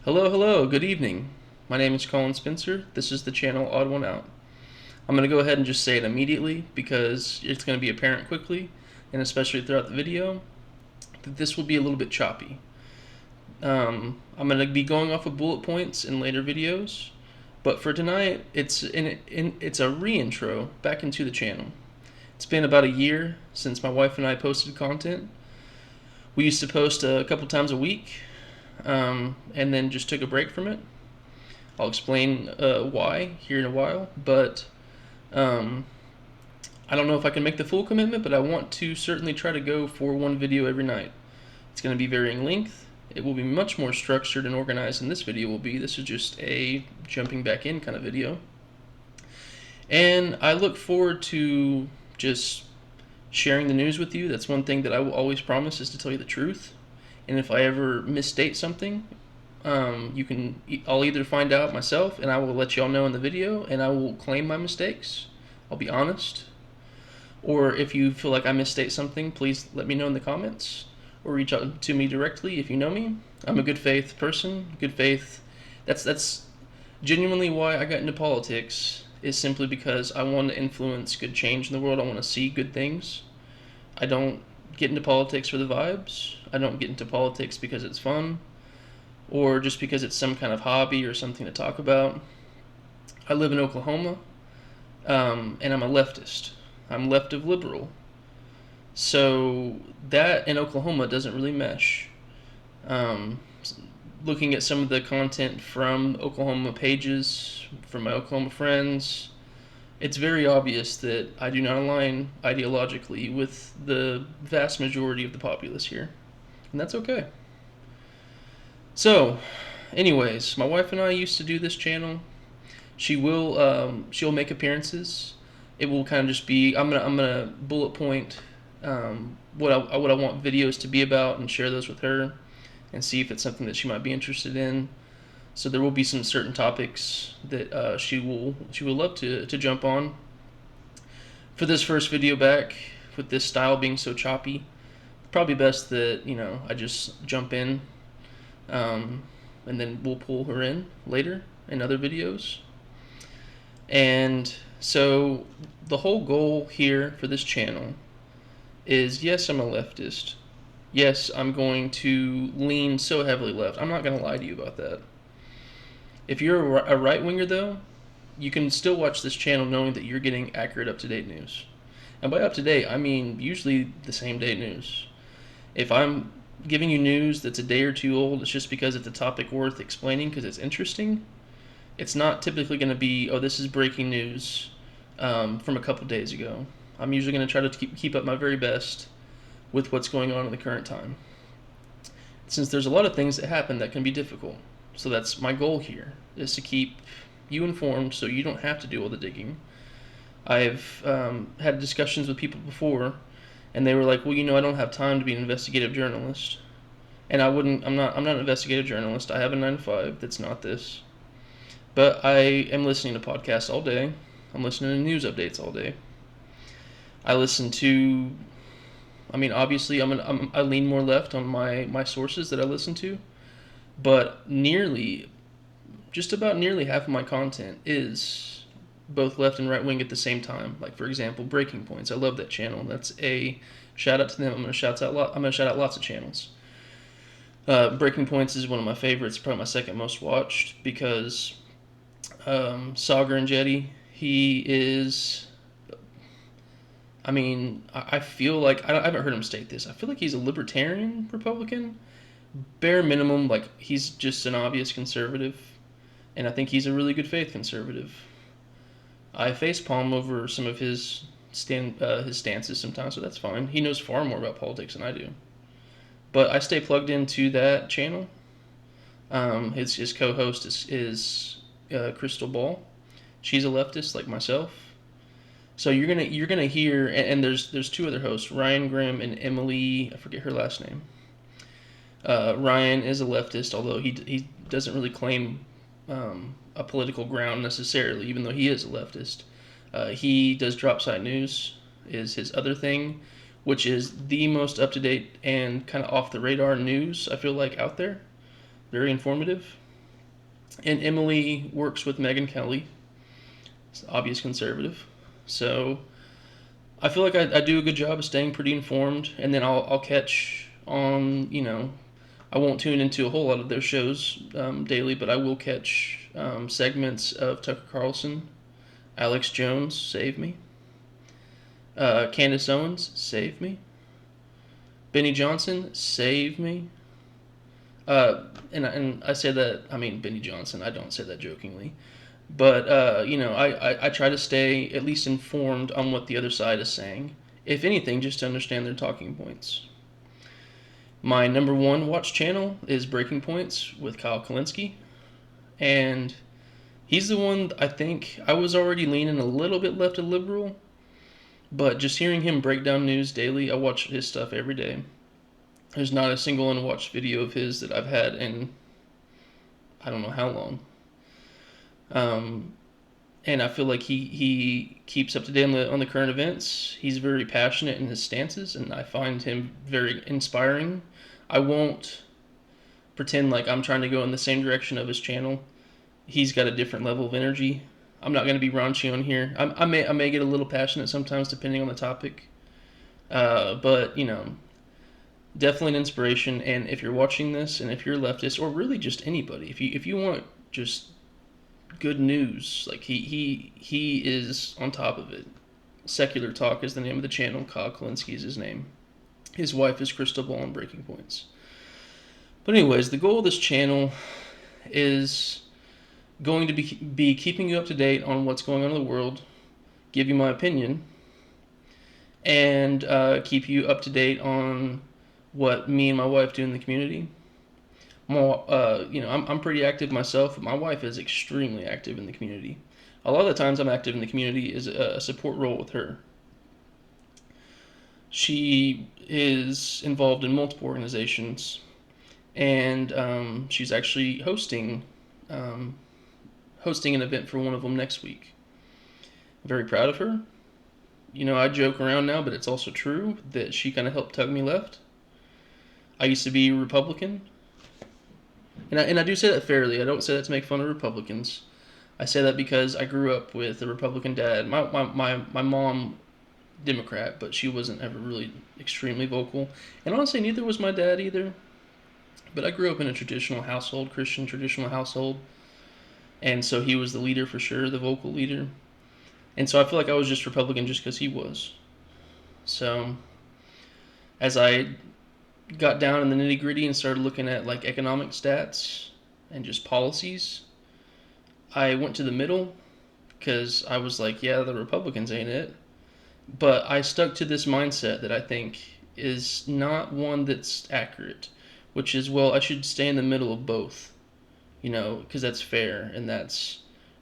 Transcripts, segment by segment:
Hello, good evening. My name is Colin Spencer. This is the channel Odd One Out. I'm going to go ahead and just say it immediately because it's going to be apparent quickly, and especially throughout the video, that this will be a little bit choppy. I'm going to be going off of bullet points in later videos, but for tonight, it's a re-intro back into the channel. It's been about a year since my wife and I posted content. We used to post a couple times a week, and then just took a break from it. I'll explain why here in a while, but um, I don't know if I can make the full commitment, but I want to certainly try to go for one video every night. It's going to be varying length. It will be much more structured and organized than this video will be. This is just a jumping back in kind of video. And I look forward to just sharing the news with you. That's one thing that I will always promise, is to tell you the truth. And if I ever misstate something, I'll either find out myself and I will let y'all know in the video and I will claim my mistakes. I'll be honest. Or if you feel like I misstate something, please let me know in the comments or reach out to me directly if you know me. I'm a good faith person. Good faith. That's genuinely why I got into politics, is simply because I want to influence good change in the world. I want to see good things. I don't get into politics for the vibes. I don't get into politics because it's fun or just because it's some kind of hobby or something to talk about. I live in Oklahoma, and I'm a leftist. I'm left of liberal. So that in Oklahoma doesn't really mesh. Um, Looking at some of the content from Oklahoma pages, from my Oklahoma friends, it's very obvious that I do not align ideologically with the vast majority of the populace here. And that's okay. So, anyways, my wife and I used to do this channel. She'll make appearances. It will kind of just be, I'm gonna bullet point what I want videos to be about and share those with her and see if it's something that she might be interested in. So there will be some certain topics that she will love to jump on. For this first video back, with this style being so choppy, probably best that I just jump in, and then we'll pull her in later in other videos. And so the whole goal here for this channel is, yes, I'm a leftist. Yes, I'm going to lean so heavily left. I'm not going to lie to you about that. If you're a right winger, though, you can still watch this channel knowing that you're getting accurate, up-to-date news. And by up-to-date, I mean usually the same day news. If I'm giving you news that's a day or two old, it's just because it's a topic worth explaining because it's interesting. It's not typically going to be, oh, this is breaking news from a couple days ago. I'm usually going to try to keep up my very best with what's going on in the current time, since there's a lot of things that happen that can be difficult. So that's my goal here, is to keep you informed so you don't have to do all the digging. I've had discussions with people before, and they were like, well, I don't have time to be an investigative journalist. And I'm not an investigative journalist. I have a 9 to 5 that's not this. But I am listening to podcasts all day. I'm listening to news updates all day. I listen to, obviously I lean more left on my sources that I listen to, but just about nearly half of my content is both left and right wing at the same time. Like, for example, Breaking Points. I love that channel. That's a shout out to them. I'm gonna shout out lots of channels. Breaking Points is one of my favorites, probably my second most watched, because Sagar and Jetty, he is, I feel like, I haven't heard him state this, I feel like he's a libertarian Republican. Bare minimum, like, he's just an obvious conservative, and I think he's a really good faith conservative. I facepalm over some of his stances sometimes, so that's fine. He knows far more about politics than I do. But I stay plugged into that channel. His co-host is Crystal Ball. She's a leftist like myself. So you're gonna hear, and there's two other hosts, Ryan Grimm and Emily. I forget her last name. Ryan is a leftist, although he doesn't really claim a political ground necessarily, even though he is a leftist. He does Drop Site News, is his other thing, which is the most up to date and kind of off the radar news I feel like out there. Very informative. And Emily works with Megyn Kelly. It's obvious conservative. So I feel like I do a good job of staying pretty informed, and then I'll catch on, I won't tune into a whole lot of their shows daily, but I will catch segments of Tucker Carlson, Alex Jones, save me, Candace Owens, save me, Benny Johnson, save me. And I say that, I mean Benny Johnson, I don't say that jokingly. But, I try to stay at least informed on what the other side is saying. If anything, just to understand their talking points. My number one watch channel is Breaking Points with Kyle Kalinske. And he's the one, I think, I was already leaning a little bit left of liberal. But just hearing him break down news daily, I watch his stuff every day. There's not a single unwatched video of his that I've had in I don't know how long. Um, and I feel like he keeps up to date on the current events. He's very passionate in his stances, and I find him very inspiring. I won't pretend like I'm trying to go in the same direction of his channel. He's got a different level of energy. I'm not going to be raunchy on here. I may get a little passionate sometimes depending on the topic, but definitely an inspiration. And if you're watching this, and if you're a leftist, or really just anybody, if you want just good news, like he is on top of it. Secular Talk is the name of the channel. Kyle Kalinske is his name. His wife is Crystal Ball on Breaking Points. But anyways, the goal of this channel is going to be keeping you up to date on what's going on in the world, give you my opinion, and keep you up to date on what me and my wife do in the community. I'm pretty active myself, but my wife is extremely active in the community. A lot of the times I'm active in the community is a support role with her. She is involved in multiple organizations, and she's actually hosting an event for one of them next week. I'm very proud of her. I joke around now, but it's also true that she kind of helped tug me left. I used to be a Republican, and I do say that fairly. I don't say that to make fun of Republicans. I say that because I grew up with a Republican dad. My mom, Democrat, but she wasn't ever really extremely vocal. And honestly, neither was my dad either. But I grew up in a traditional household, Christian traditional household. And so he was the leader for sure, the vocal leader. And so I feel like I was just Republican just because he was. So as I got down in the nitty gritty and started looking at like economic stats and just policies, I went to the middle because I was like, yeah, the Republicans ain't it. But I stuck to this mindset that I think is not one that's accurate, which is, well, I should stay in the middle of both, because that's fair and that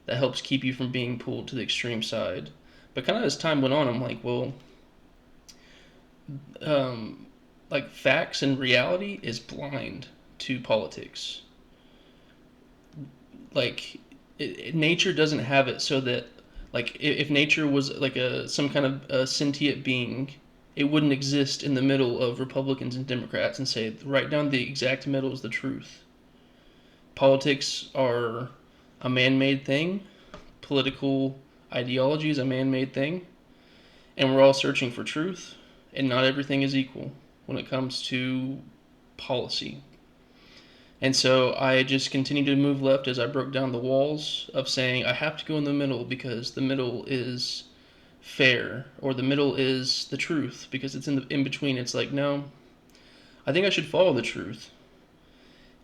helps keep you from being pulled to the extreme side. But kind of as time went on, I'm like, well, like facts and reality is blind to politics. Like nature doesn't have it so that, like, if nature was like some kind of a sentient being, it wouldn't exist in the middle of Republicans and Democrats and say right down the exact middle is the truth. Politics are a man-made thing. Political ideology is a man-made thing, and we're all searching for truth, and not everything is equal when it comes to policy. And so I just continued to move left as I broke down the walls of saying I have to go in the middle because the middle is fair, or the middle is the truth, because it's in between. It's like, no, I think I should follow the truth.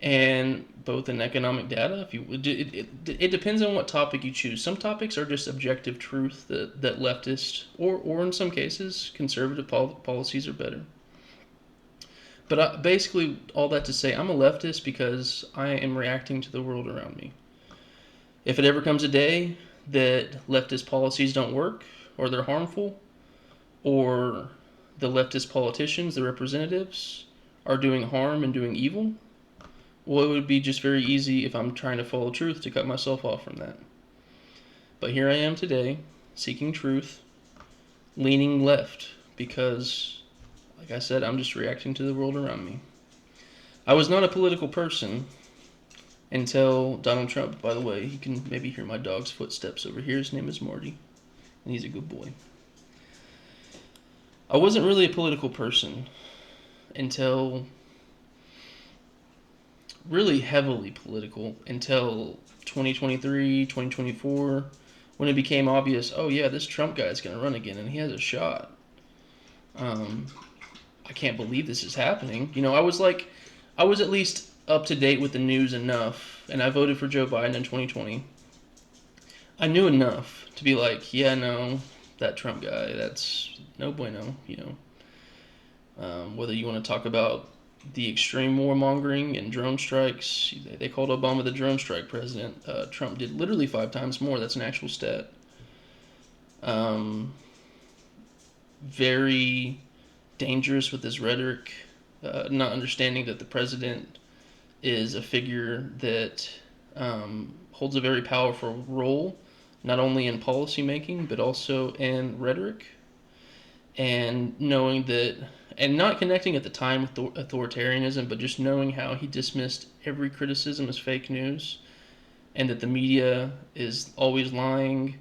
And both in economic data, it depends on what topic you choose. Some topics are just objective truth that leftist or in some cases conservative policies are better. But basically, all that to say, I'm a leftist because I am reacting to the world around me. If it ever comes a day that leftist policies don't work, or they're harmful, or the leftist politicians, the representatives, are doing harm and doing evil, well, it would be just very easy if I'm trying to follow truth to cut myself off from that. But here I am today, seeking truth, leaning left, because, like I said, I'm just reacting to the world around me. I was not a political person, until Donald Trump. By the way, you can maybe hear my dog's footsteps over here. His name is Marty, and he's a good boy. I wasn't really a political person until really heavily political until 2023, 2024, when it became obvious, oh yeah, this Trump guy is going to run again and he has a shot. I can't believe this is happening. I was at least up to date with the news enough, and I voted for Joe Biden in 2020. I knew enough to be like, yeah, no, that Trump guy, that's no bueno, whether you want to talk about the extreme warmongering and drone strikes, they called Obama the drone strike president. Trump did literally 5 times more. That's an actual stat. Very dangerous with his rhetoric, not understanding that the president is a figure that holds a very powerful role, not only in policy making, but also in rhetoric. And knowing that, and not connecting at the time with authoritarianism, but just knowing how he dismissed every criticism as fake news and that the media is always lying.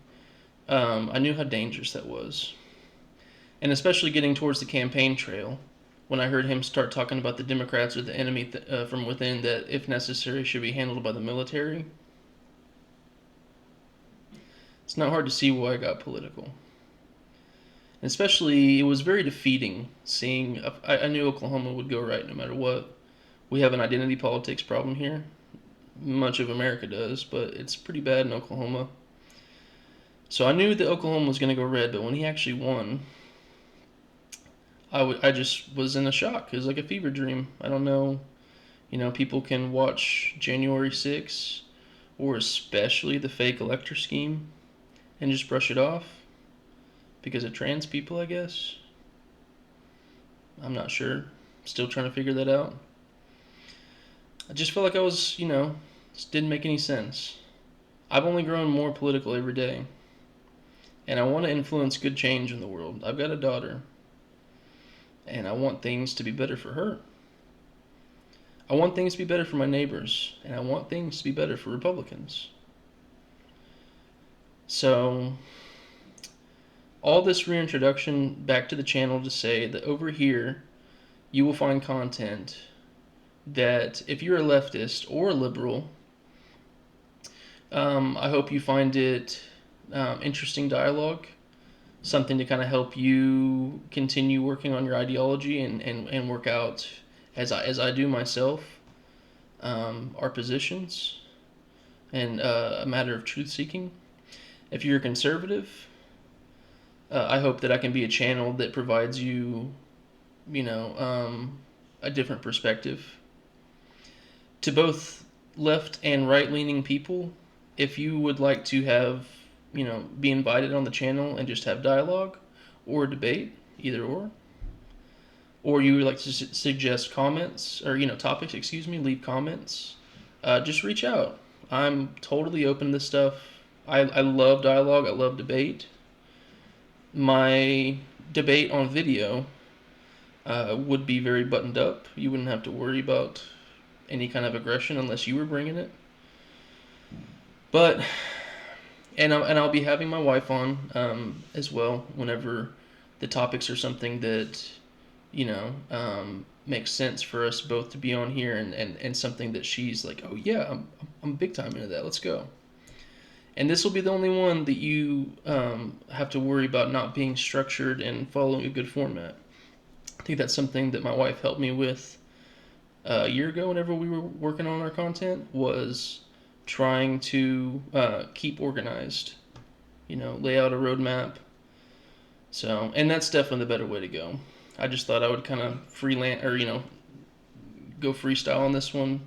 I knew how dangerous that was. And especially getting towards the campaign trail, when I heard him start talking about the Democrats are the enemy from within that, if necessary, should be handled by the military. It's not hard to see why I got political. And especially, it was very defeating seeing. I knew Oklahoma would go right no matter what. We have an identity politics problem here. Much of America does, but it's pretty bad in Oklahoma. So I knew that Oklahoma was going to go red, but when he actually won, I just was in a shock. It was like a fever dream. I don't know. People can watch January 6th, or especially the fake elector scheme, and just brush it off because of trans people, I guess. I'm not sure. Still trying to figure that out. I just felt like I was, just didn't make any sense. I've only grown more political every day. And I want to influence good change in the world. I've got a daughter. And I want things to be better for her. I want things to be better for my neighbors. And I want things to be better for Republicans. So, all this reintroduction back to the channel to say that over here, you will find content that if you're a leftist or a liberal, I hope you find it interesting dialogue, something to kind of help you continue working on your ideology and work out, as I do myself, our positions, and a matter of truth seeking. If you're a conservative, I hope that I can be a channel that provides you, a different perspective. To both left and right-leaning people, if you would like to have, be invited on the channel and just have dialogue or debate, either or you would like to suggest comments or, topics, leave comments, just reach out. I'm totally open to this stuff. I love dialogue. I love debate. My debate on video would be very buttoned up. You wouldn't have to worry about any kind of aggression unless you were bringing it. But, and I'll be having my wife on as well whenever the topics are something that, makes sense for us both to be on here, and something that she's like, oh yeah, I'm big time into that. Let's go. And this will be the only one that you have to worry about not being structured and following a good format. I think that's something that my wife helped me with a year ago whenever we were working on our content, was trying to keep organized, lay out a roadmap. So, and that's definitely the better way to go. I just thought I would kind of freelance, or, go freestyle on this one,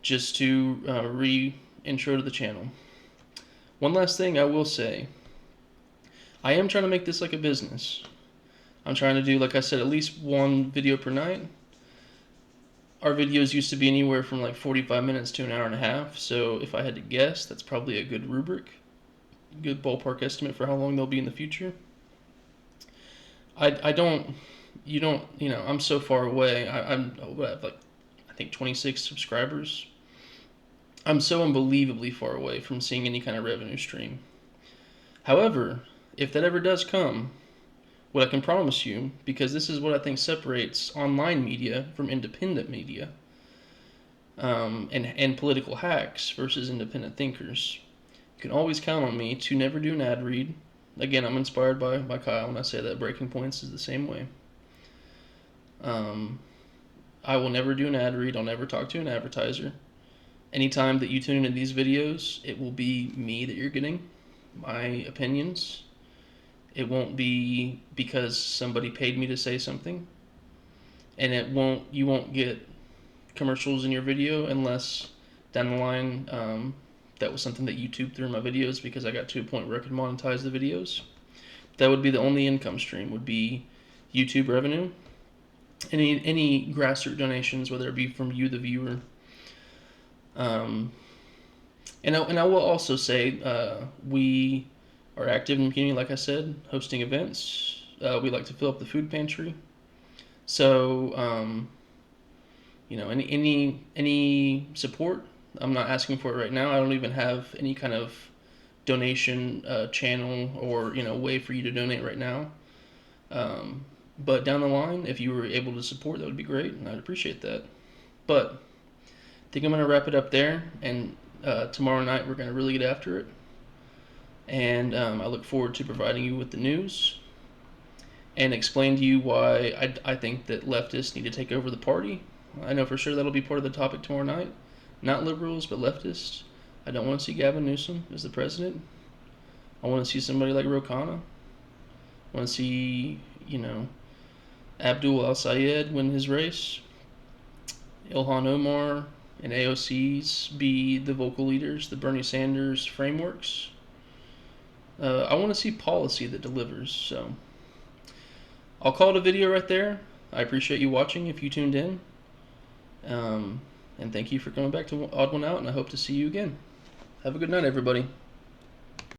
just to re-intro to the channel. One last thing I will say, I am trying to make this like a business. I'm trying to do, like I said, at least one video per night. Our videos used to be anywhere from like 45 minutes to an hour and a half, so if I had to guess, that's probably a good rubric, good ballpark estimate for how long they'll be in the future. I'm so far away. I have like, I think 26 subscribers. I'm so unbelievably far away from seeing any kind of revenue stream. However, if that ever does come, what I can promise you, because this is what I think separates online media from independent media, and political hacks versus independent thinkers. You can always count on me to never do an ad read. Again, I'm inspired by Kyle when I say that Breaking Points is the same way. Um, I will never do an ad read. I'll never talk to an advertiser. Anytime that you tune into these videos, it will be me that you're getting, my opinions. It won't be because somebody paid me to say something, and you won't get commercials in your video unless down the line that was something that YouTube threw in my videos because I got to a point where I could monetize the videos. That would be the only income stream, would be YouTube revenue. Any grassroots donations, whether it be from you, the viewer. Um, and I will also say we are active in the community, like I said, hosting events. We like to fill up the food pantry. So any support. I'm not asking for it right now. I don't even have any kind of donation channel or way for you to donate right now. But down the line, if you were able to support, that would be great, and I'd appreciate that. But I think I'm gonna wrap it up there, and tomorrow night we're gonna really get after it. And I look forward to providing you with the news and explain to you why I think that leftists need to take over the party. I know for sure that'll be part of the topic tomorrow night. Not liberals, but leftists. I don't want to see Gavin Newsom as the president. I want to see somebody like Ro Khanna. I want to see, Abdul Al-Sayed win his race. Ilhan Omar and AOC's be the vocal leaders, the Bernie Sanders frameworks. I want to see policy that delivers. So I'll call it a video right there. I appreciate you watching if you tuned in. And thank you for coming back to Odd One Out, and I hope to see you again. Have a good night, everybody.